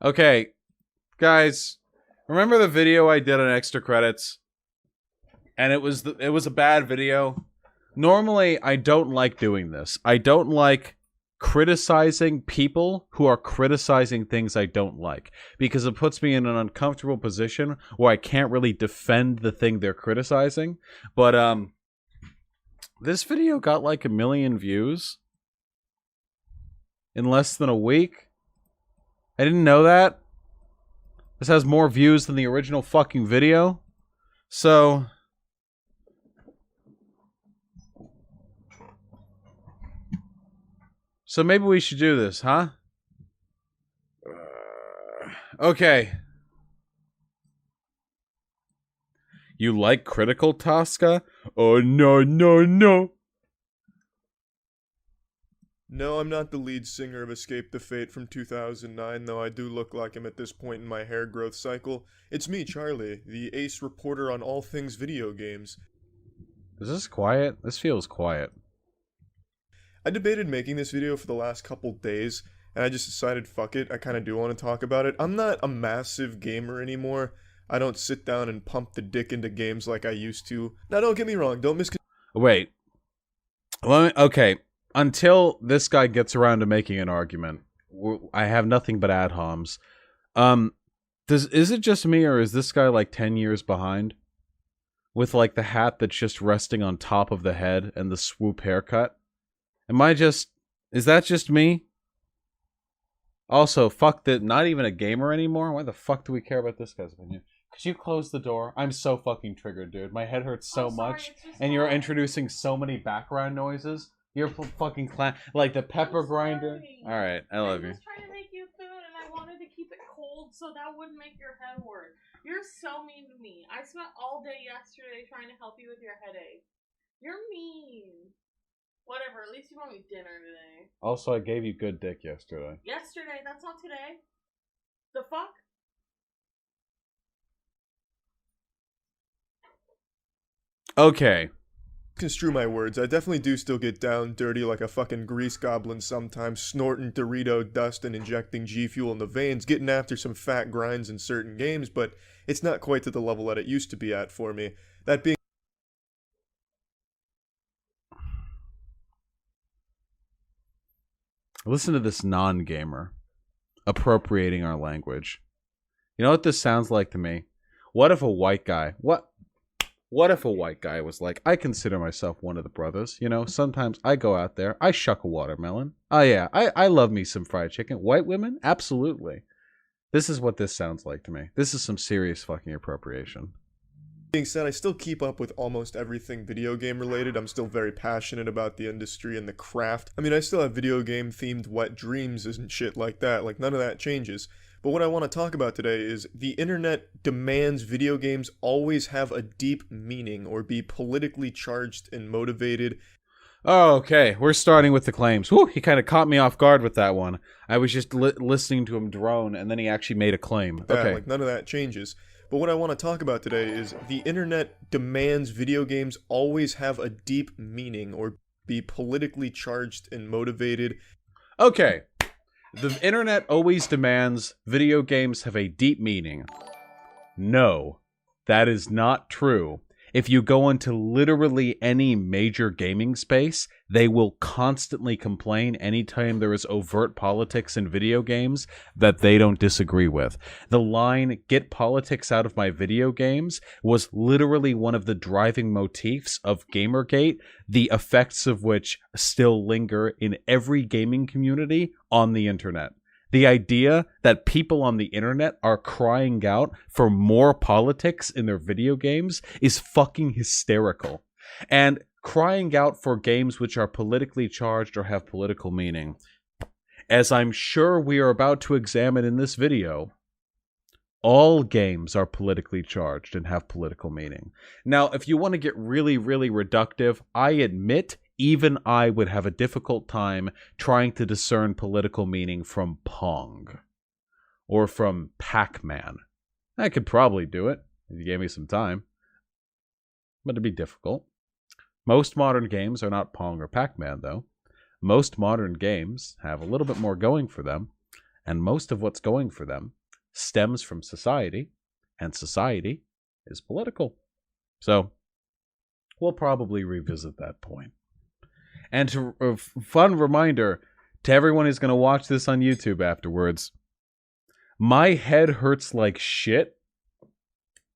Okay, guys, remember the video I did on extra credits? And it was a bad video. Normally, I don't like doing this. I don't like criticizing people who are criticizing things I don't like, because it puts me in an uncomfortable position where I can't really defend the thing they're criticizing. But this video got like 1 million views in less than a week. I didn't know that. This has more views than the original fucking video. So maybe we should do this, huh? Okay. You like critical, Tosca? Oh, no, no, no. No, I'm not the lead singer of Escape the Fate from 2009, though I do look like him at this point in my hair growth cycle. It's me, Charlie, the ace reporter on all things video games. Is this quiet? This feels quiet. I debated making this video for the last couple days, and I just decided, fuck it, I kinda do want to talk about it. I'm not a massive gamer anymore. I don't sit down and pump the dick into games like I used to. Now, don't get me wrong, don't Wait. Okay. Until this guy gets around to making an argument, I have nothing but ad homs. Is it just me, or is this guy like 10 years behind? With like the hat that's just resting on top of the head and the swoop haircut? Is that just me? Also, fuck that, not even a gamer anymore? Why the fuck do we care about this guy's opinion? Could you close the door? I'm so fucking triggered, dude. My head hurts so much, and you're introducing so many background noises. You're fucking like the pepper grinder. Alright, I love you. I was trying to make you food, and I wanted to keep it cold so that wouldn't make your head hurt. You're so mean to me. I spent all day yesterday trying to help you with your headache. You're mean. Whatever, at least you bought me dinner today. Also, I gave you good dick yesterday. Yesterday, that's not today. The fuck? Okay. Construe my words, I definitely do still get down dirty like a fucking grease goblin sometimes, snorting Dorito dust and injecting G Fuel in the veins, getting after some fat grinds in certain games, but it's not quite to the level that it used to be at for me. That being Listen to this non-gamer appropriating our language. You know what this sounds like to me? What if a white guy... What if a white guy was like, I consider myself one of the brothers, you know, sometimes I go out there, I shuck a watermelon. Oh yeah, I love me some fried chicken. White women? Absolutely. This is what this sounds like to me. This is some serious fucking appropriation. being said, I still keep up with almost everything video game related. I'm still very passionate about the industry and the craft. I mean, I still have video game themed wet dreams and shit like that, like none of that changes. But what I want to talk about today is the internet demands video games always have a deep meaning or be politically charged and motivated. Oh, okay. We're starting with the claims. Whew, he kind of caught me off guard with that one. I was just listening to him drone, and then he actually made a claim. Okay. Like none of that changes. But what I want to talk about today is the internet demands video games always have a deep meaning or be politically charged and motivated. Okay. The internet always demands video games have a deep meaning. No, that is not true. If you go into literally any major gaming space, they will constantly complain anytime there is overt politics in video games that they don't disagree with. The line, "Get politics out of my video games," was literally one of the driving motifs of Gamergate, the effects of which still linger in every gaming community on the internet. The idea that people on the internet are crying out for more politics in their video games is fucking hysterical. And crying out for games which are politically charged or have political meaning, as I'm sure we are about to examine in this video, all games are politically charged and have political meaning. Now, if you want to get really, really reductive, I admit even I would have a difficult time trying to discern political meaning from Pong or from Pac-Man. I could probably do it if you gave me some time, but it'd be difficult. Most modern games are not Pong or Pac-Man, though. Most modern games have a little bit more going for them, And most of what's going for them stems from society, and society is political. So we'll probably revisit that point. And a fun reminder to everyone who's going to watch this on YouTube afterwards, my head hurts like shit.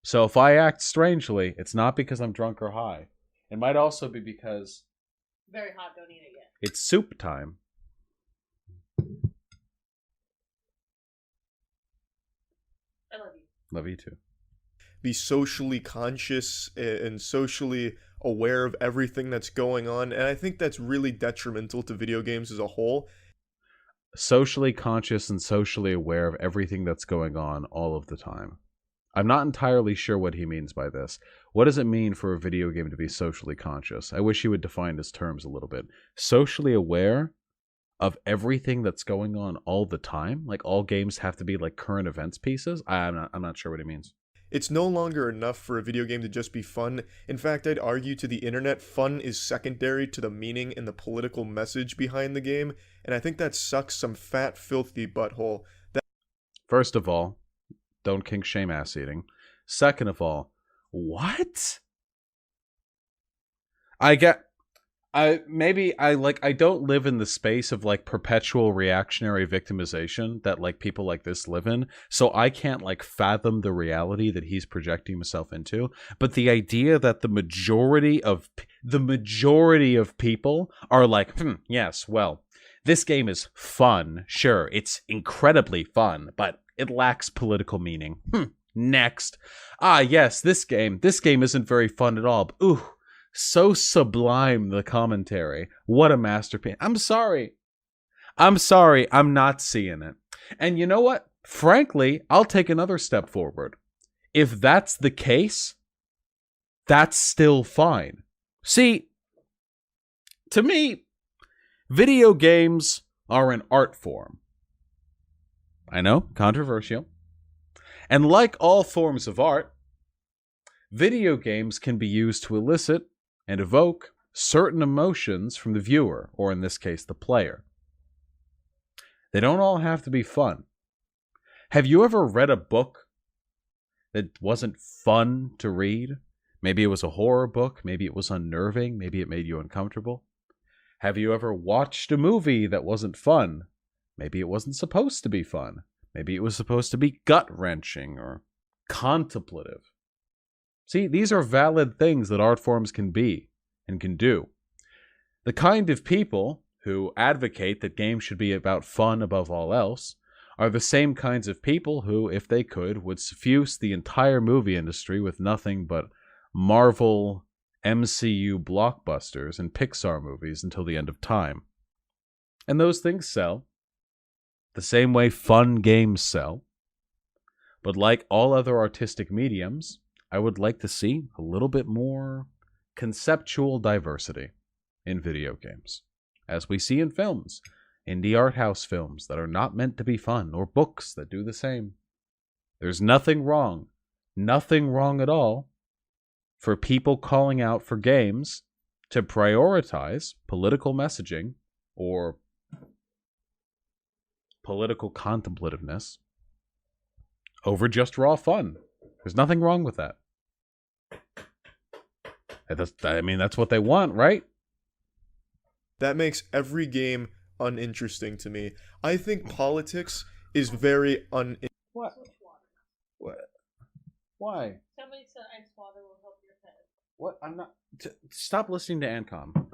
So if I act strangely, it's not because I'm drunk or high. It might also be because... Very hot, don't eat it yet. It's soup time. I love you. Love you too. Be socially conscious and socially aware of everything that's going on, and I think that's really detrimental to video games as a whole. Socially conscious and socially aware of everything that's going on all of the time. I'm not entirely sure what he means by this. What does it mean for a video game to be socially conscious? I wish he would define his terms a little bit. Socially aware of everything that's going on all the time? Like all games have to be like current events pieces? I'm not sure what he means. It's no longer enough for a video game to just be fun. In fact, I'd argue to the internet, fun is secondary to the meaning and the political message behind the game, and I think that sucks some fat, filthy butthole. First of all, don't kink shame ass eating. Second of all, what? I don't live in the space of like perpetual reactionary victimization that like people like this live in, so I can't like fathom the reality that he's projecting himself into. But the idea that the majority of people are like, yes, well, this game is fun. Sure, it's incredibly fun, but it lacks political meaning. Next. Yes, this game isn't very fun at all. But, ooh. So sublime, the commentary. What a masterpiece. I'm sorry. I'm not seeing it. And you know what? Frankly, I'll take another step forward. If that's the case, that's still fine. See, to me, video games are an art form. I know, controversial. And like all forms of art, video games can be used to elicit and evoke certain emotions from the viewer, or in this case, the player. They don't all have to be fun. Have you ever read a book that wasn't fun to read? Maybe it was a horror book, maybe it was unnerving, maybe it made you uncomfortable. Have you ever watched a movie that wasn't fun? Maybe it wasn't supposed to be fun. Maybe it was supposed to be gut-wrenching or contemplative. See, these are valid things that art forms can be and can do. The kind of people who advocate that games should be about fun above all else are the same kinds of people who, if they could, would suffuse the entire movie industry with nothing but Marvel, MCU blockbusters and Pixar movies until the end of time. And those things sell the same way fun games sell. But like all other artistic mediums, I would like to see a little bit more conceptual diversity in video games, as we see in films, indie art house films that are not meant to be fun, or books that do the same. There's nothing wrong at all, for people calling out for games to prioritize political messaging or political contemplativeness over just raw fun. There's nothing wrong with that. That's what they want, right? That makes every game uninteresting to me. I think politics is very What? Switch water. What? Why? Somebody said ice water will help your head. What? I'm not... Stop listening to Ancom.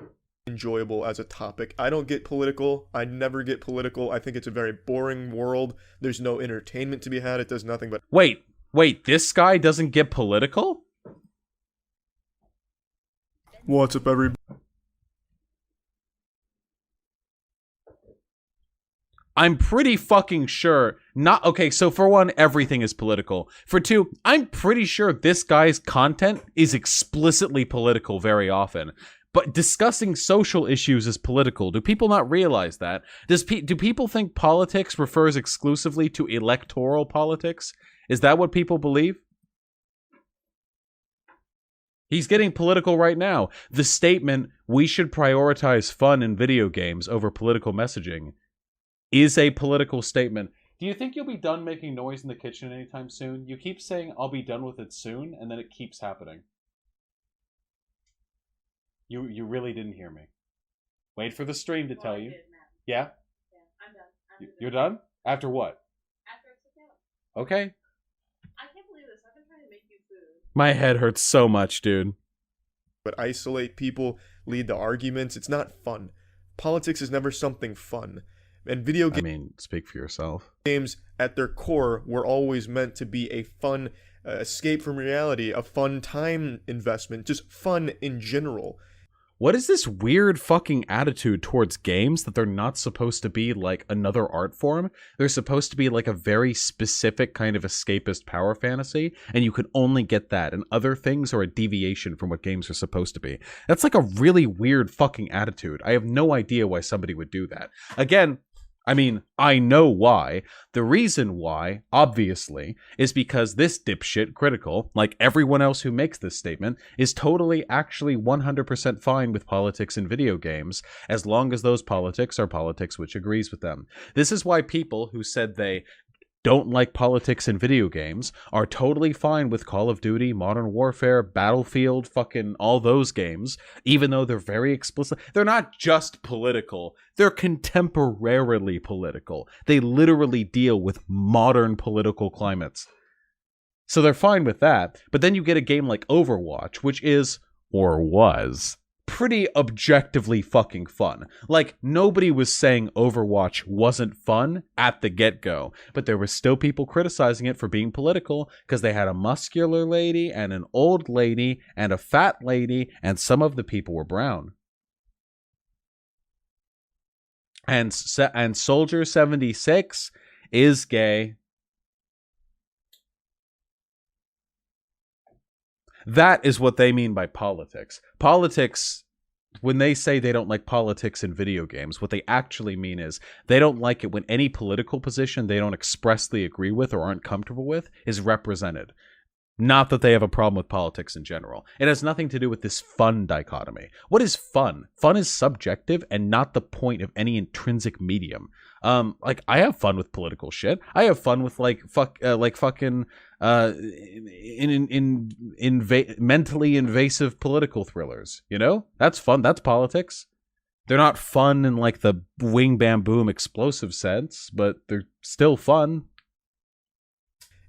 enjoyable as a topic. I don't get political. I never get political. I think it's a very boring world. There's no entertainment to be had. It does nothing but... Wait, this guy doesn't get political? What's up, everybody? I'm pretty fucking sure okay, so for one, everything is political. For two, I'm pretty sure this guy's content is explicitly political very often. But discussing social issues is political. Do people not realize that? Do people think politics refers exclusively to electoral politics? Is that what people believe? He's getting political right now. The statement, we should prioritize fun in video games over political messaging, is a political statement. Do you think you'll be done making noise in the kitchen anytime soon? You keep saying, I'll be done with it soon, and then it keeps happening. You really didn't hear me. Wait for the stream to tell you. Yeah? I'm done. You're done? After what? After I sit down. Okay. I can't believe this. I've been trying to make you food. My head hurts so much, dude. But isolate people, lead to arguments. It's not fun. Politics is never something fun. And video Speak for yourself. games, at their core, were always meant to be a fun escape from reality, a fun time investment, just fun in general. What is this weird fucking attitude towards games that they're not supposed to be like another art form? They're supposed to be like a very specific kind of escapist power fantasy, and you can only get that, and other things are a deviation from what games are supposed to be. That's like a really weird fucking attitude. I have no idea why somebody would do that. Again, I know why. The reason why, obviously, is because this dipshit Cr1tikal, like everyone else who makes this statement, is totally actually 100% fine with politics in video games, as long as those politics are politics which agrees with them. This is why people who said they don't like politics in video games are totally fine with Call of Duty, Modern Warfare, Battlefield, fucking all those games, even though they're very explicit. They're not just political, they're contemporarily political. They literally deal with modern political climates. So they're fine with that, but then you get a game like Overwatch, which is, or was, pretty objectively fucking fun. Like, nobody was saying Overwatch wasn't fun at the get-go, but there were still people criticizing it for being political because they had a muscular lady and an old lady and a fat lady, and some of the people were brown. And Soldier 76 is gay. That is what they mean by politics. Politics, when they say they don't like politics in video games, what they actually mean is they don't like it when any political position they don't expressly agree with or aren't comfortable with is represented. Not that they have a problem with politics in general. It has nothing to do with this fun dichotomy. What is fun? Fun is subjective and not the point of any intrinsic medium. Like, I have fun with political shit. I have fun with mentally invasive political thrillers. You know, that's fun. That's politics. They're not fun in like the wing bam boom explosive sense, but they're still fun.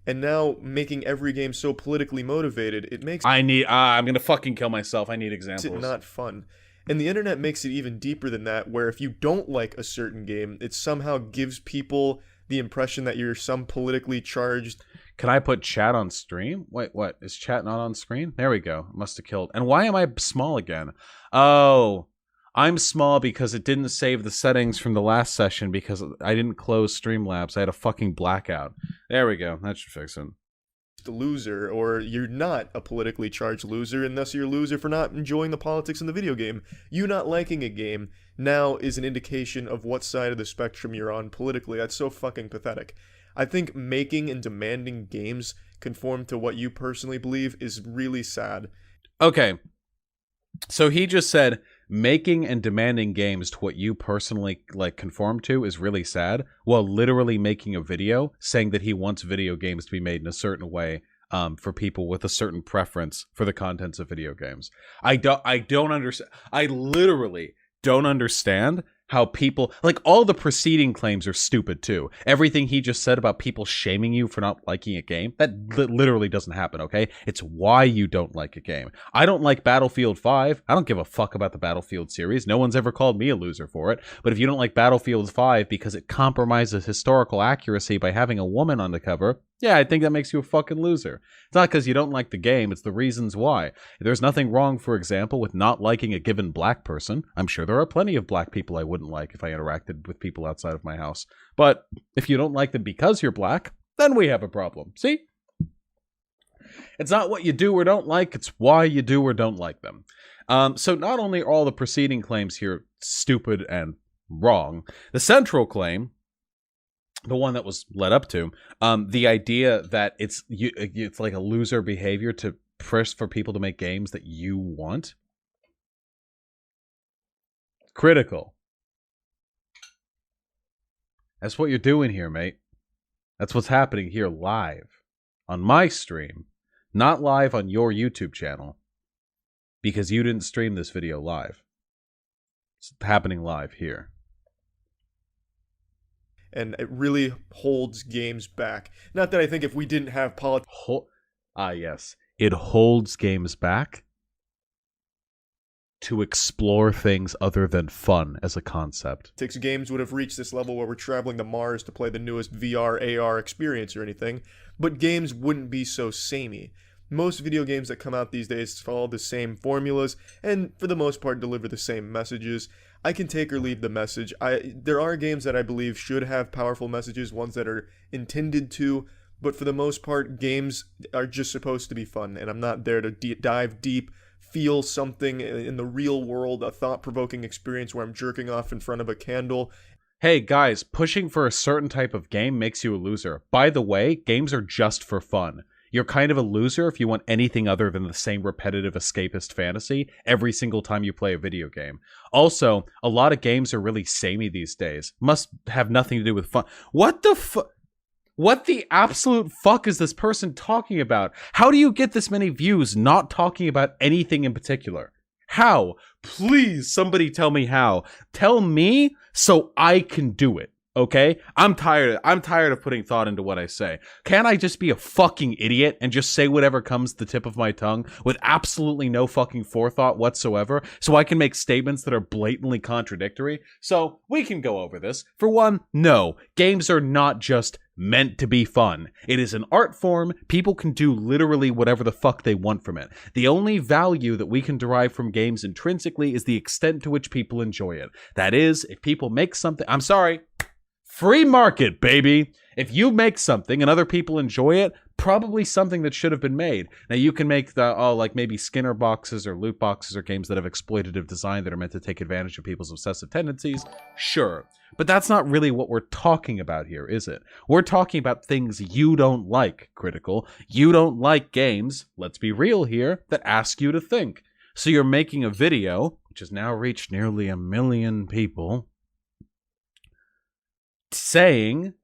And now making every game so politically motivated, it makes I'm gonna fucking kill myself. I need examples. it not fun. And the internet makes it even deeper than that, where if you don't like a certain game, it somehow gives people the impression that you're some politically charged... Can I put chat on stream? Wait, what? Is chat not on screen? There we go. Must have killed. And why am I small again? Oh, I'm small because it didn't save the settings from the last session because I didn't close Streamlabs. I had a fucking blackout. There we go. That should fix it. A loser, or you're not a politically charged loser, and thus you're a loser for not enjoying the politics in the video game. You not liking a game now is an indication of what side of the spectrum you're on politically. That's so fucking pathetic. I think making and demanding games conform to what you personally believe is really sad. Okay. So he just said making and demanding games to what you personally like conform to is really sad, while literally making a video saying that he wants video games to be made in a certain way for people with a certain preference for the contents of video games. I don't understand. I literally don't understand how people, like, all the preceding claims are stupid too. Everything he just said about people shaming you for not liking a game, that literally doesn't happen, okay? It's why you don't like a game. I don't like Battlefield 5. I don't give a fuck about the Battlefield series. No one's ever called me a loser for it. But if you don't like Battlefield 5 because it compromises historical accuracy by having a woman on the cover, yeah, I think that makes you a fucking loser. It's not because you don't like the game, it's the reasons why. There's nothing wrong, for example, with not liking a given black person. I'm sure there are plenty of black people I wouldn't like if I interacted with people outside of my house. But if you don't like them because you're black, then we have a problem. See? It's not what you do or don't like, it's why you do or don't like them. So not only are all the preceding claims here stupid and wrong, the central claim, the one that was led up to, the idea that it's like a loser behavior to press for people to make games that you want. Cr1tikal. That's what you're doing here, mate. That's what's happening here live on my stream, not live on your YouTube channel, because you didn't stream this video live. It's happening live here. And it really holds games back. Not that I think if we didn't have politics, Yes. It holds games back to explore things other than fun as a concept. games would have reached this level where we're traveling to Mars to play the newest VR, AR experience or anything, but games wouldn't be so samey. Most video games that come out these days follow the same formulas, and for the most part deliver the same messages. I can take or leave the message. There are games that I believe should have powerful messages, ones that are intended to, but for the most part, games are just supposed to be fun, and I'm not there to dive deep, feel something in the real world, a thought-provoking experience where I'm jerking off in front of a candle. Hey guys, pushing for a certain type of game makes you a loser. By the way, games are just for fun. You're kind of a loser if you want anything other than the same repetitive escapist fantasy every single time you play a video game. Also, a lot of games are really samey these days. Must have nothing to do with fun. What the absolute fuck is this person talking about? How do you get this many views not talking about anything in particular? How? Please, somebody tell me how. Tell me so I can do it. Okay? I'm tired of putting thought into what I say. Can't I just be a fucking idiot and just say whatever comes to the tip of my tongue with absolutely no fucking forethought whatsoever so I can make statements that are blatantly contradictory? So, we can go over this. For one, no. Games are not just meant to be fun. It is an art form. People can do literally whatever the fuck they want from it. The only value that we can derive from games intrinsically is the extent to which people enjoy it. That is, if people make something... I'm sorry. Free market, baby. If you make something and other people enjoy it, probably something that should have been made. Now you can make like maybe Skinner boxes or loot boxes or games that have exploitative design that are meant to take advantage of people's obsessive tendencies. Sure. But that's not really what we're talking about here, is it? We're talking about things you don't like, Critical. You don't like games, let's be real here, that ask you to think. So you're making a video, which has now reached nearly 1 million people, saying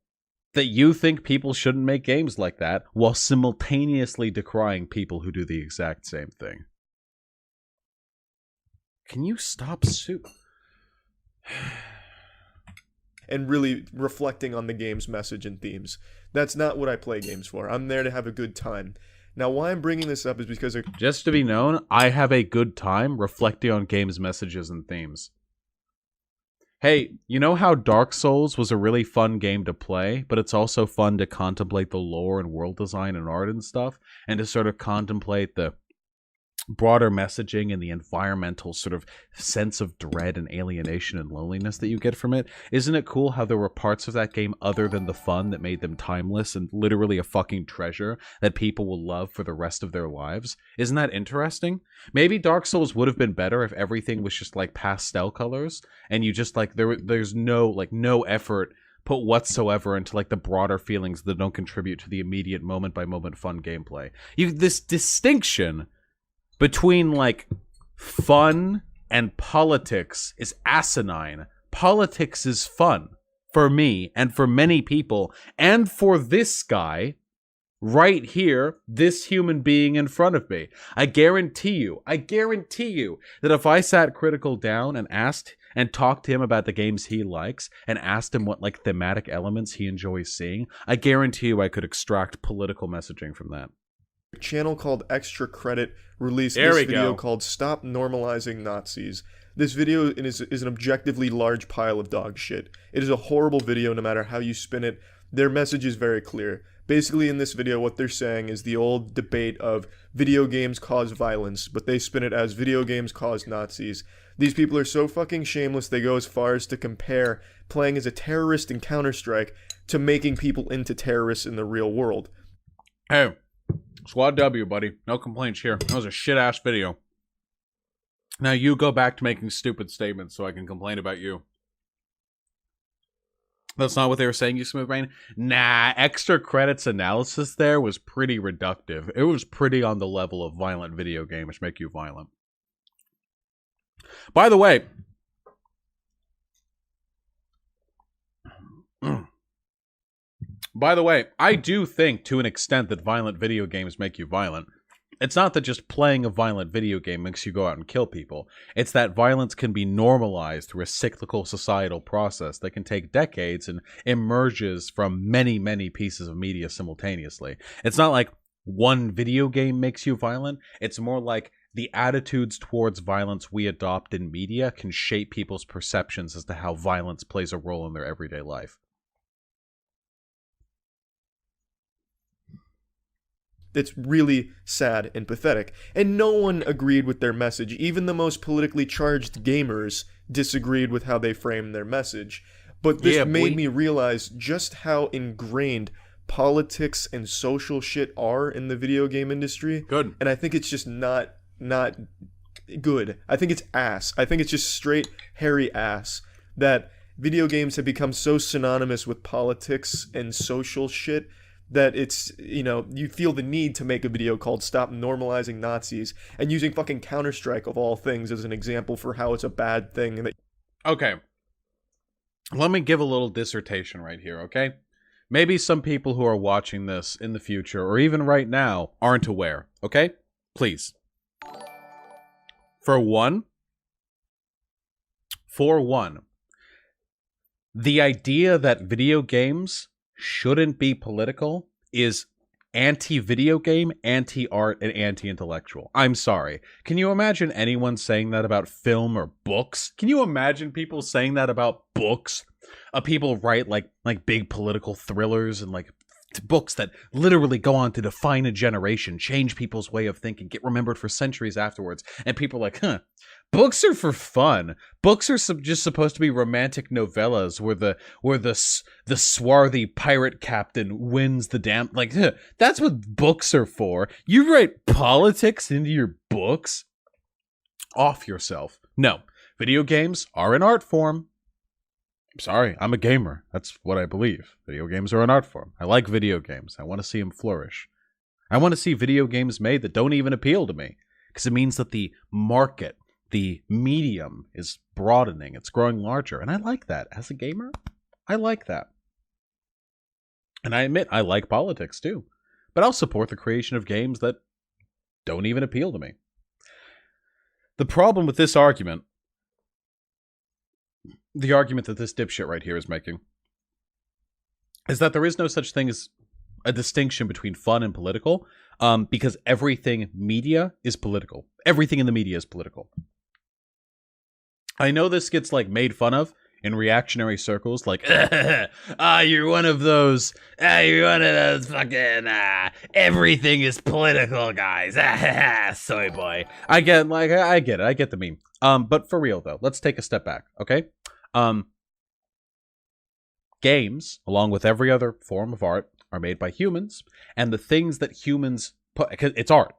that you think people shouldn't make games like that while simultaneously decrying people who do the exact same thing. Can you stop and really reflecting on the game's message and themes. That's not what I play games for. I'm there to have a good time. Now, why I'm bringing this up is because... Just to be known, I have a good time reflecting on games' messages and themes. Hey, you know how Dark Souls was a really fun game to play, but it's also fun to contemplate the lore and world design and art and stuff, and to sort of contemplate the broader messaging and the environmental sort of sense of dread and alienation and loneliness that you get from it? Isn't it cool how there were parts of that game other than the fun that made them timeless and literally a fucking treasure that people will love for the rest of their lives? Isn't that interesting? Maybe Dark Souls would have been better if everything was just like pastel colors and you just like there's no effort put whatsoever into like the broader feelings that don't contribute to the immediate moment by moment fun gameplay. This distinction between, like, fun and politics is asinine. Politics is fun for me and for many people and for this guy right here, this human being in front of me. I guarantee you that if I sat Critical down and asked and talked to him about the games he likes and asked him what, like, thematic elements he enjoys seeing, I guarantee you I could extract political messaging from that. A channel called Extra Credit released this video called Stop Normalizing Nazis. This video is an objectively large pile of dog shit. It is a horrible video no matter how you spin it. Their message is very clear. Basically in this video what they're saying is the old debate of video games cause violence, but they spin it as video games cause Nazis. These people are so fucking shameless they go as far as to compare playing as a terrorist in Counter-Strike to making people into terrorists in the real world. Hey. Squad W, buddy. No complaints here. That was a shit-ass video. Now you go back to making stupid statements so I can complain about you. That's not what they were saying, you smooth brain? Nah, Extra Credit's analysis there was pretty reductive. It was pretty on the level of violent video games which make you violent. By the way... By the way, I do think to an extent that violent video games make you violent. It's not that just playing a violent video game makes you go out and kill people. It's that violence can be normalized through a cyclical societal process that can take decades and emerges from many, many pieces of media simultaneously. It's not like one video game makes you violent. It's more like the attitudes towards violence we adopt in media can shape people's perceptions as to how violence plays a role in their everyday life. It's really sad and pathetic. And no one agreed with their message. Even the most politically charged gamers disagreed with how they framed their message. But this made me realize just how ingrained politics and social shit are in the video game industry. Good. And I think it's just not good. I think it's ass. I think it's just straight hairy ass that video games have become so synonymous with politics and social shit that it's, you feel the need to make a video called Stop Normalizing Nazis and using fucking Counter-Strike of all things as an example for how it's a bad thing. And okay. Let me give a little dissertation right here, okay? Maybe some people who are watching this in the future, or even right now, aren't aware, okay? Please. For one, the idea that video games shouldn't be political is anti-video game, anti-art, and anti-intellectual. I'm sorry. Can you imagine anyone saying that about film or books? Can you imagine people saying that about books? People write like big political thrillers and like books that literally go on to define a generation, change people's way of thinking, get remembered for centuries afterwards. And people are like, books are for fun. Books are just supposed to be romantic novellas where the swarthy pirate captain wins the damn, like, that's what books are for. You write politics into your books? Off yourself. No, video games are an art form. I'm sorry, I'm a gamer. That's what I believe. Video games are an art form. I like video games. I want to see them flourish. I want to see video games made that don't even appeal to me, because it means that the market, the medium, is broadening. It's growing larger, and I like that. As a gamer, I like that. And I admit, I like politics too, but I'll support the creation of games that don't even appeal to me. The problem with this argument, the argument that this dipshit right here is making, is that there is no such thing as a distinction between fun and political, because everything media is political. Everything in the media is political. I know this gets like made fun of in reactionary circles, like, you're one of those fucking, everything is political guys, soy boy. I get it, I get the meme. But for real though, let's take a step back, okay? Games, along with every other form of art, are made by humans, and the things that humans put, it's art,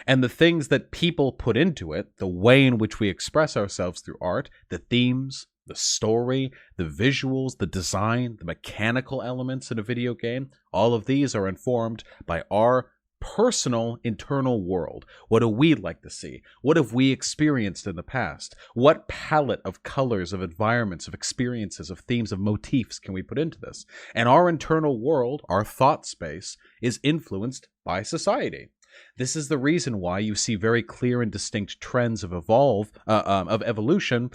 and the things that people put into it, the way in which we express ourselves through art, the themes, the story, the visuals, the design, the mechanical elements in a video game, all of these are informed by our personal internal world. What do we like to see? What have we experienced in the past? What palette of colors, of environments, of experiences, of themes, of motifs can we put into this? And our internal world, our thought space, is influenced by society. This is the reason why you see very clear and distinct trends of evolution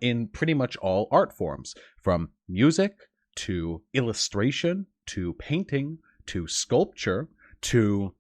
in pretty much all art forms, from music to illustration to painting to sculpture to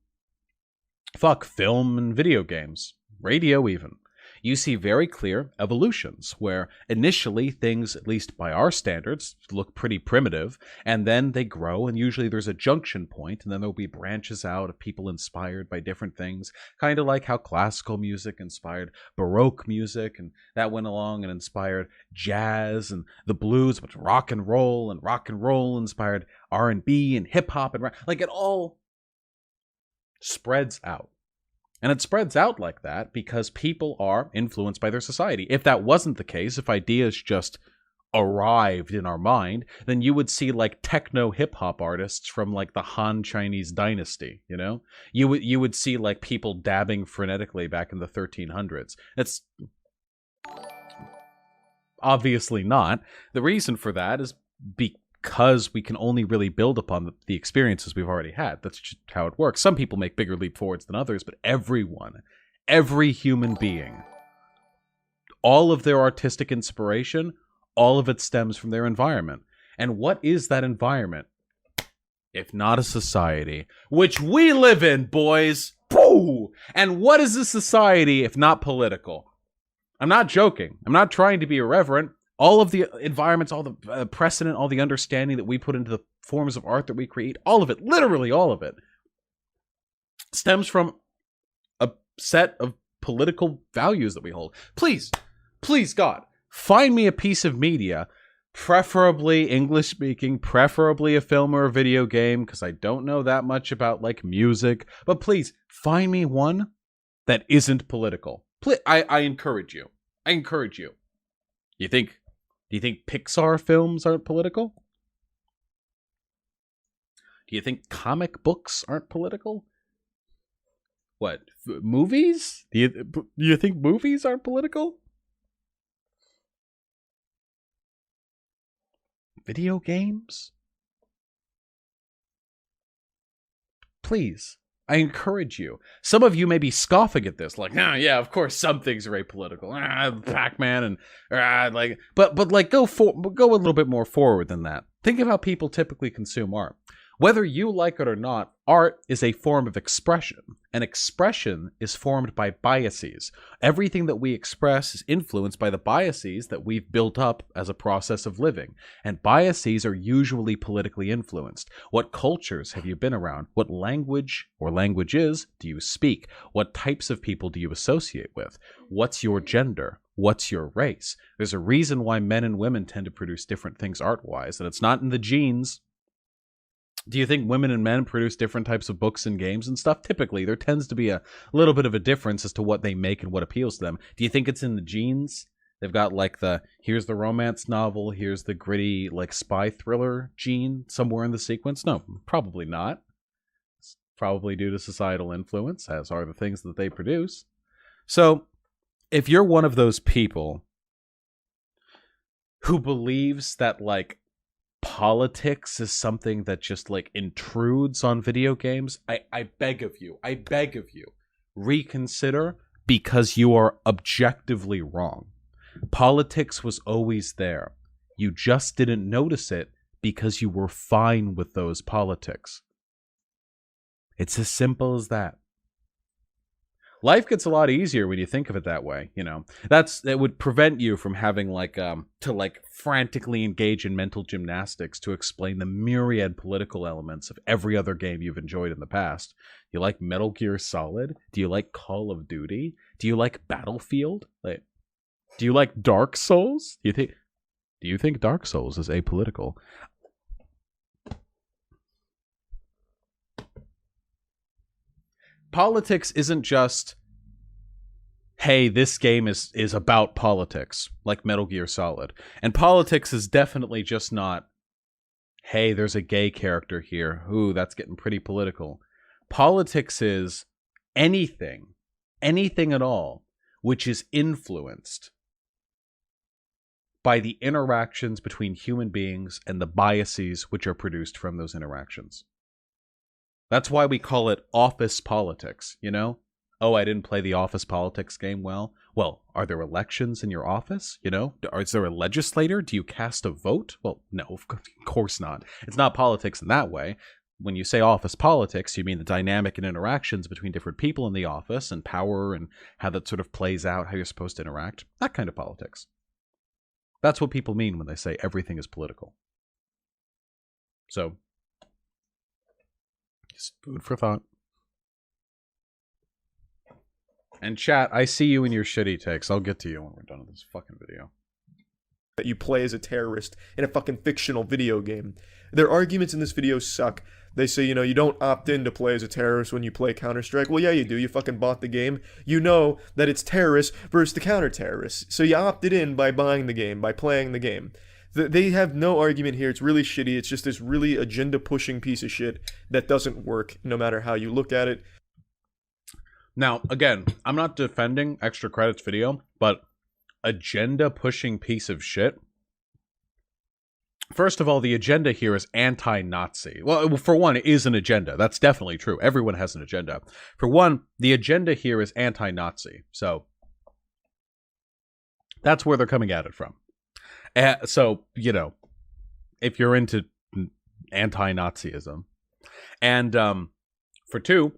film and video games, radio even. You see very clear evolutions where initially things, at least by our standards, look pretty primitive, and then they grow, and usually there's a junction point, and then there'll be branches out of people inspired by different things, kind of like how classical music inspired Baroque music, and that went along and inspired jazz and the blues, but rock and roll inspired R&B and hip-hop and like it all spreads out. And it spreads out like that because people are influenced by their society. If that wasn't the case, if ideas just arrived in our mind, then you would see like techno hip-hop artists from like the Han Chinese dynasty, You would see like people dabbing frenetically back in the 1300s. It's obviously not. The reason for that is because we can only really build upon the experiences we've already had. That's just how it works. Some people make bigger leap forwards than others, but everyone, every human being, all of their artistic inspiration, all of it stems from their environment. And what is that environment? If not a society, which we live in, boys. Boo! And what is a society if not political? I'm not joking. I'm not trying to be irreverent. All of the environments, all the precedent, all the understanding that we put into the forms of art that we create, all of it, literally all of it, stems from a set of political values that we hold. Please, God, find me a piece of media, preferably English speaking, preferably a film or a video game, because I don't know that much about like music, but please find me one that isn't political. I encourage you. I encourage you. Do you think Pixar films aren't political? Do you think comic books aren't political? What, movies? Do you think movies aren't political? Video games? Please, I encourage you. Some of you may be scoffing at this, like, nah, yeah, of course, some things are apolitical. Pac-Man and like, but like, go a little bit more forward than that. Think of how people typically consume art. Whether you like it or not, art is a form of expression, and expression is formed by biases. Everything that we express is influenced by the biases that we've built up as a process of living, and biases are usually politically influenced. What cultures have you been around? What language or languages do you speak? What types of people do you associate with? What's your gender? What's your race? There's a reason why men and women tend to produce different things art-wise, and it's not in the genes. Do you think women and men produce different types of books and games and stuff? Typically, there tends to be a little bit of a difference as to what they make and what appeals to them. Do you think it's in the genes? They've got like here's the romance novel, here's the gritty like spy thriller gene somewhere in the sequence? No, probably not. It's probably due to societal influence, as are the things that they produce. So, if you're one of those people who believes that like politics is something that just like intrudes on video games, I beg of you, reconsider, because you are objectively wrong. Politics was always there. You just didn't notice it because you were fine with those politics. It's as simple as that. Life gets a lot easier when you think of it that way, you know. That would prevent you from having to frantically engage in mental gymnastics to explain the myriad political elements of every other game you've enjoyed in the past. Do you like Metal Gear Solid? Do you like Call of Duty? Do you like Battlefield? Do you like Dark Souls? Do you think Dark Souls is apolitical? Politics isn't just, hey, this game is about politics, like Metal Gear Solid. And politics is definitely just not, hey, there's a gay character here. Ooh, that's getting pretty political. Politics is anything at all, which is influenced by the interactions between human beings and the biases which are produced from those interactions. That's why we call it office politics, you know? Oh, I didn't play the office politics game well. Well, are there elections in your office, you know? Is there a legislator? Do you cast a vote? Well, no, of course not. It's not politics in that way. When you say office politics, you mean the dynamic and interactions between different people in the office and power and how that sort of plays out, how you're supposed to interact. That kind of politics. That's what people mean when they say everything is political. So, just food for thought. And chat, I see you in your shitty takes. I'll get to you when we're done with this fucking video. That you play as a terrorist in a fucking fictional video game. Their arguments in this video suck. They say, you know, you don't opt in to play as a terrorist when you play Counter-Strike. Well, yeah, you do. You fucking bought the game. You know that it's terrorists versus the counter-terrorists. So you opted in by buying the game, by playing the game. They have no argument here. It's really shitty. It's just this really agenda-pushing piece of shit that doesn't work, no matter how you look at it. Now, again, I'm not defending Extra Credits video, but agenda-pushing piece of shit First of all, the agenda here is anti-Nazi. Well, for one, it is an agenda. That's definitely true. Everyone has an agenda. For one, the agenda here is anti-Nazi. So that's where they're coming at it from. So, you know, if you're into anti-Nazism. And for two,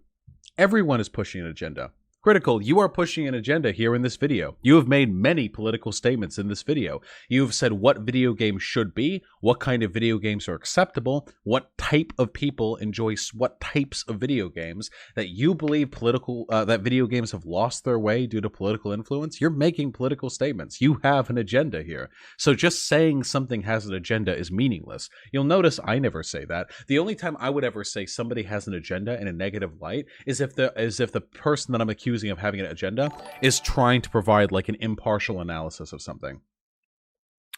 everyone is pushing an agenda. Critical, you are pushing an agenda here in this video. You have made many political statements in this video. You have said what video games should be, what kind of video games are acceptable, what type of people enjoy what types of video games, that you believe that video games have lost their way due to political influence. You're making political statements. You have an agenda here. So just saying something has an agenda is meaningless. You'll notice I never say that. The only time I would ever say somebody has an agenda in a negative light is if the person that I'm accusing of having an agenda is trying to provide like an impartial analysis of something.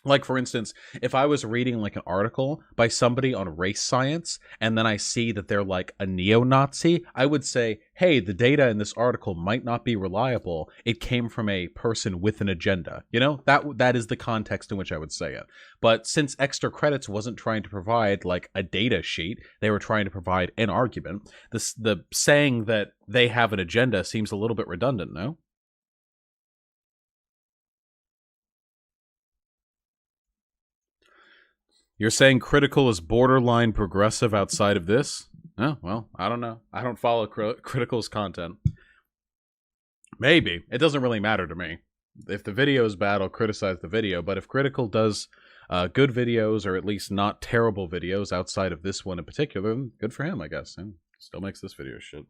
Like, for instance, if I was reading like an article by somebody on race science and then I see that they're like a neo-Nazi, I would say, hey, the data in this article might not be reliable. It came from a person with an agenda. You know, that is the context in which I would say it. But since Extra Credits wasn't trying to provide like a data sheet, they were trying to provide an argument. The saying that they have an agenda seems a little bit redundant, no? You're saying Critical is borderline progressive outside of this? Oh, well, I don't know. I don't follow Critical's content. Maybe. It doesn't really matter to me. If the video is bad, I'll criticize the video. But if Critical does good videos, or at least not terrible videos outside of this one in particular, then good for him, I guess. And still makes this video shit.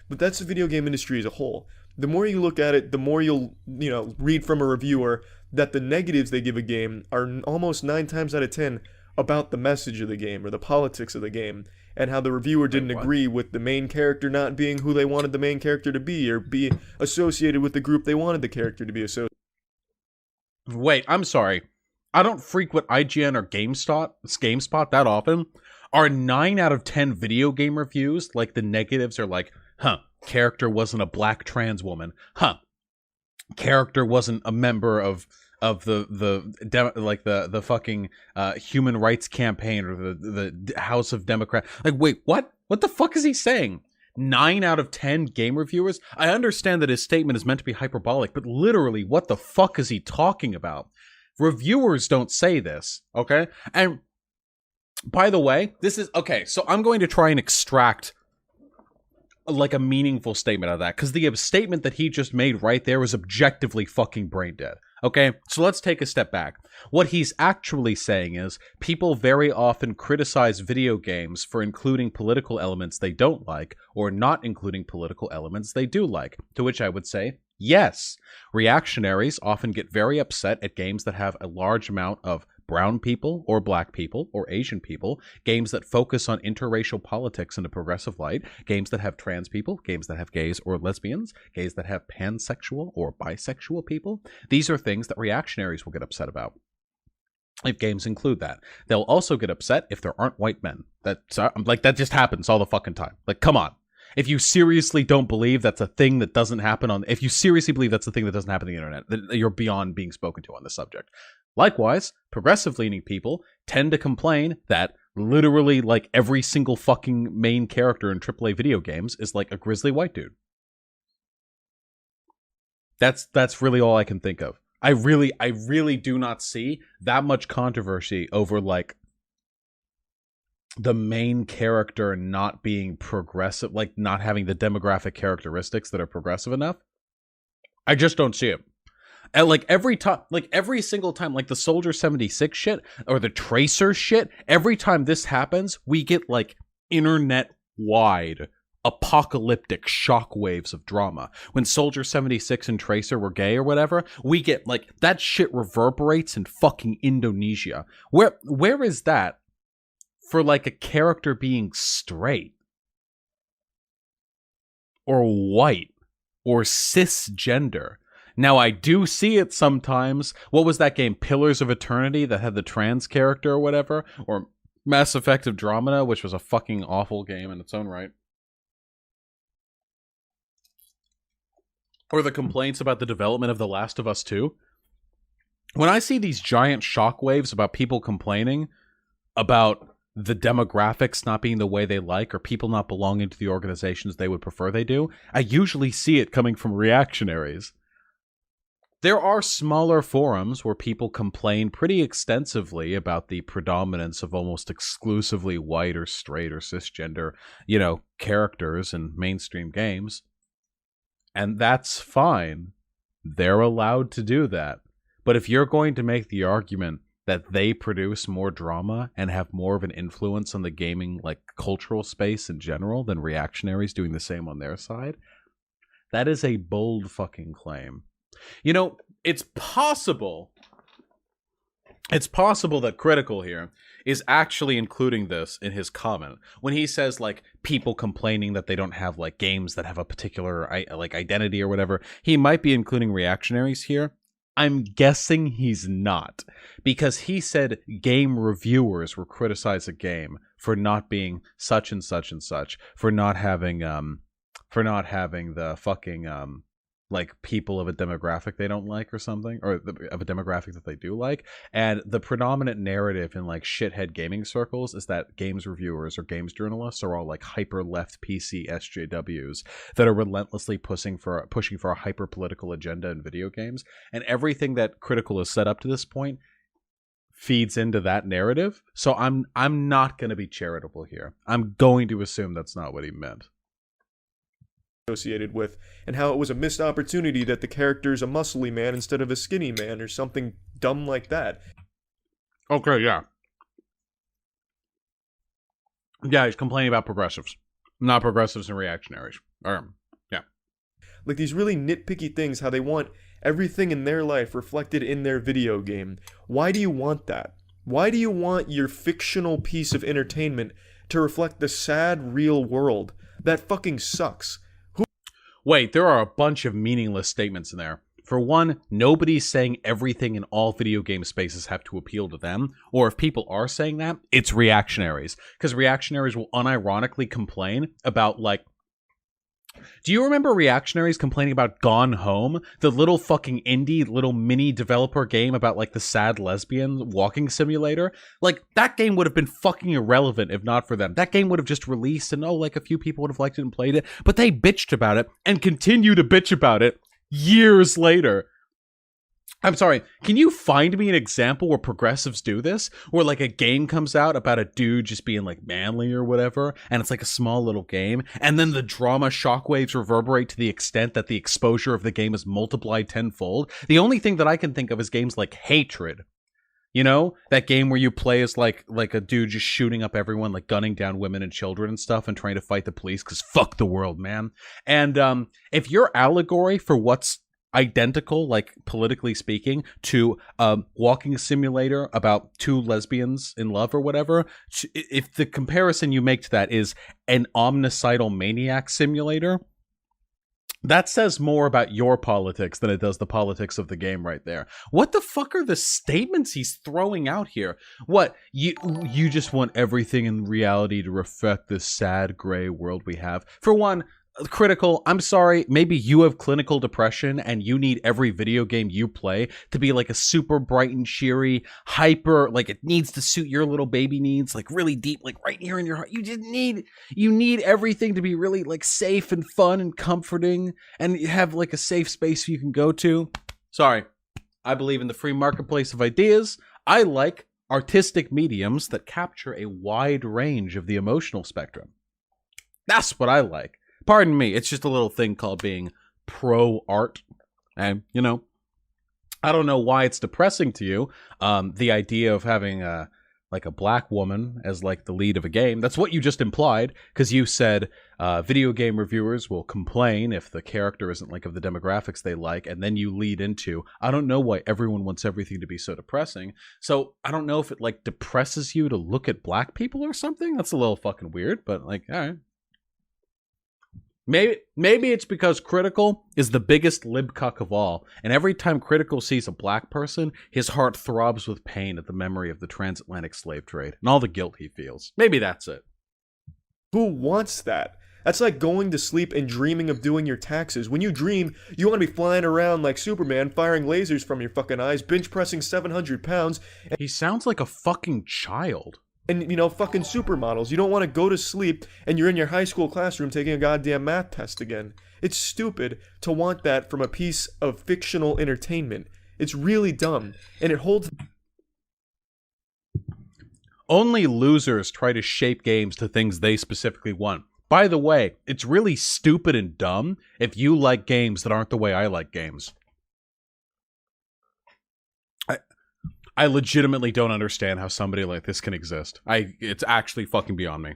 But that's the video game industry as a whole. The more you look at it, the more you'll, read from a reviewer that the negatives they give a game are almost 9 times out of 10 about the message of the game or the politics of the game, and how the reviewer didn't agree with the main character not being who they wanted the main character to be, or be associated with the group they wanted the character to be associated. Wait, I'm sorry. I don't frequent IGN or GameSpot that often. Are 9 out of 10 video game reviews, like the negatives are like, character wasn't a black trans woman. Character wasn't a member of the fucking human rights campaign or the House of Democrat. Like, wait, what? What the fuck is he saying? 9 out of 10 game reviewers? I understand that his statement is meant to be hyperbolic, but literally, what the fuck is he talking about? Reviewers don't say this, okay? And by the way, this is okay. So I'm going to try and extract like a meaningful statement out of that, because the statement that he just made right there was objectively fucking brain dead. Okay, so let's take a step back. What he's actually saying is people very often criticize video games for including political elements they don't like, or not including political elements they do like, to which I would say, yes. Reactionaries often get very upset at games that have a large amount of brown people, or black people, or Asian people, games that focus on interracial politics in a progressive light, games that have trans people, games that have gays or lesbians, gays that have pansexual or bisexual people. These are things that reactionaries will get upset about if games include that. They'll also get upset if there aren't white men. That just happens all the fucking time. Like, come on. If you seriously don't believe that's a thing that doesn't happen if you seriously believe that's a thing that doesn't happen on the internet, then you're beyond being spoken to on this subject. Likewise, progressive-leaning people tend to complain that literally like every single fucking main character in AAA video games is like a grizzly white dude. That's really all I can think of. I really do not see that much controversy over like the main character not being progressive, like not having the demographic characteristics that are progressive enough. I just don't see it. And like every single time, like the Soldier 76 shit or the Tracer shit, every time this happens, we get like internet-wide apocalyptic shockwaves of drama. When Soldier 76 and Tracer were gay or whatever, we get like that shit reverberates in fucking Indonesia. Where is that for like a character being straight or white or cisgender? Now, I do see it sometimes. What was that game, Pillars of Eternity, that had the trans character or whatever? Or Mass Effect Andromeda, which was a fucking awful game in its own right. Or the complaints about the development of The Last of Us 2. when I see these giant shockwaves about people complaining about the demographics not being the way they like, or people not belonging to the organizations they would prefer they do, I usually see it coming from reactionaries. There are smaller forums where people complain pretty extensively about the predominance of almost exclusively white or straight or cisgender, characters in mainstream games. And that's fine. They're allowed to do that. But if you're going to make the argument that they produce more drama and have more of an influence on the gaming, cultural space in general than reactionaries doing the same on their side, that is a bold fucking claim. It's possible that Critical here is actually including this in his comment when he says people complaining that they don't have games that have a particular identity or whatever. He might be including reactionaries here. I'm guessing he's not, because he said game reviewers will criticize a game for not being such and such and such, for not having the fucking people of a demographic they don't like or something, or of a demographic that they do like. And the predominant narrative in shithead gaming circles is that games reviewers or games journalists are all hyper left PC SJWs that are relentlessly pushing for a hyper political agenda in video games. And everything that Critical has set up to this point feeds into that narrative. So I'm not going to be charitable here. I'm going to assume that's not what he meant. Associated with, and how it was a missed opportunity that the character's a muscly man instead of a skinny man or something dumb like that. Okay, yeah. Yeah, he's complaining about progressives. Not progressives and reactionaries. Yeah. These really nitpicky things, how they want everything in their life reflected in their video game. Why do you want that? Why do you want your fictional piece of entertainment to reflect the sad real world? That fucking sucks. Wait, there are a bunch of meaningless statements in there. For one, nobody's saying everything in all video game spaces have to appeal to them. Or if people are saying that, it's reactionaries. Because reactionaries will unironically complain about, do you remember reactionaries complaining about Gone Home? The little fucking indie, little mini developer game about, the sad lesbian walking simulator? That game would have been fucking irrelevant if not for them. That game would have just released and, a few people would have liked it and played it. But they bitched about it and continue to bitch about it years later. I'm sorry, can you find me an example where progressives do this? Where a game comes out about a dude just being manly or whatever, and it's a small little game, and then the drama shockwaves reverberate to the extent that the exposure of the game is multiplied tenfold? The only thing that I can think of is games like Hatred. That game where you play as like a dude just shooting up everyone, gunning down women and children and stuff and trying to fight the police because fuck the world, man. And if your allegory for what's identical, politically speaking, to walking simulator about two lesbians in love or whatever, if the comparison you make to that is an omnicidal maniac simulator, that says more about your politics than it does the politics of the game right there. What the fuck are the statements he's throwing out here? What, you just want everything in reality to reflect this sad gray world we have? For one, Critical, I'm sorry, maybe you have clinical depression and you need every video game you play to be a super bright and cheery, hyper, it needs to suit your little baby needs, really deep, right here in your heart. You need everything to be really safe and fun and comforting, and you have a safe space you can go to. Sorry, I believe in the free marketplace of ideas. I like artistic mediums that capture a wide range of the emotional spectrum. That's what I like. Pardon me, it's just a little thing called being pro-art. And, I don't know why it's depressing to you, the idea of having a black woman as the lead of a game. That's what you just implied, because you said video game reviewers will complain if the character isn't of the demographics they like, and then you lead into, I don't know why everyone wants everything to be so depressing. So I don't know if it depresses you to look at black people or something. That's a little fucking weird, but all right. Maybe it's because Critical is the biggest libcuck of all, and every time Critical sees a black person, his heart throbs with pain at the memory of the transatlantic slave trade and all the guilt he feels. Maybe that's it. Who wants that? That's like going to sleep and dreaming of doing your taxes. When you dream, you want to be flying around like Superman, firing lasers from your fucking eyes, bench pressing 700 pounds. He sounds like a fucking child. And, you know, fucking supermodels. You don't want to go to sleep and you're in your high school classroom taking a goddamn math test again. It's stupid to want that from a piece of fictional entertainment. It's really dumb. And it holds... Only losers try to shape games to things they specifically want. By the way, it's really stupid and dumb if you like games that aren't the way I like games. I legitimately don't understand how somebody like this can exist. It's actually fucking beyond me.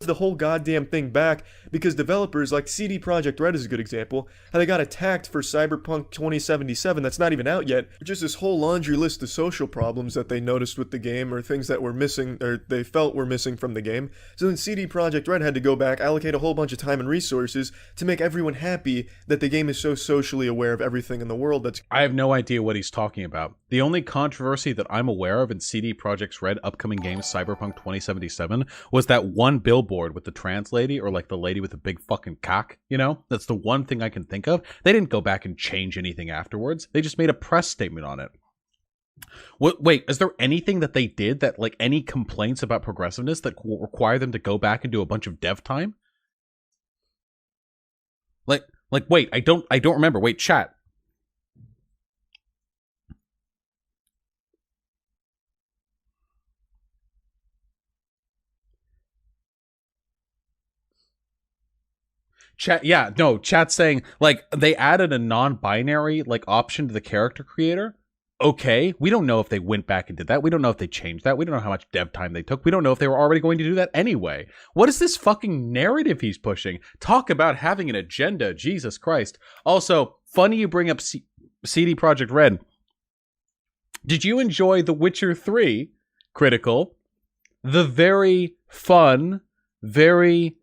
The whole goddamn thing back because developers like CD Projekt Red is a good example, how they got attacked for Cyberpunk 2077 that's not even out yet. Just this whole laundry list of social problems that they noticed with the game or things that were missing or they felt were missing from the game. So then CD Projekt Red had to go back, allocate a whole bunch of time and resources to make everyone happy that the game is so socially aware of everything in the world that's... I have no idea what he's talking about. The only controversy that I'm aware of in CD Projekt's Red upcoming game Cyberpunk 2077 was that one billboard with the trans lady or like the lady with the big fucking cock, you know? That's the one thing I can think of. They didn't go back and change anything afterwards. They just made a press statement on it. Wait, is there anything that they did that, like, any complaints about progressiveness that require them to go back and do a bunch of dev time? Like, wait, I don't remember. Wait, chat. Chat, yeah, no, chat's saying, like, they added a non-binary, like, option to the character creator. Okay, we don't know if they went back and did that. We don't know if they changed that. We don't know how much dev time they took. We don't know if they were already going to do that anyway. What is this fucking narrative he's pushing? Talk about having an agenda, Jesus Christ. Also, funny you bring up CD Projekt Red. Did you enjoy The Witcher 3, Critical? The very fun, very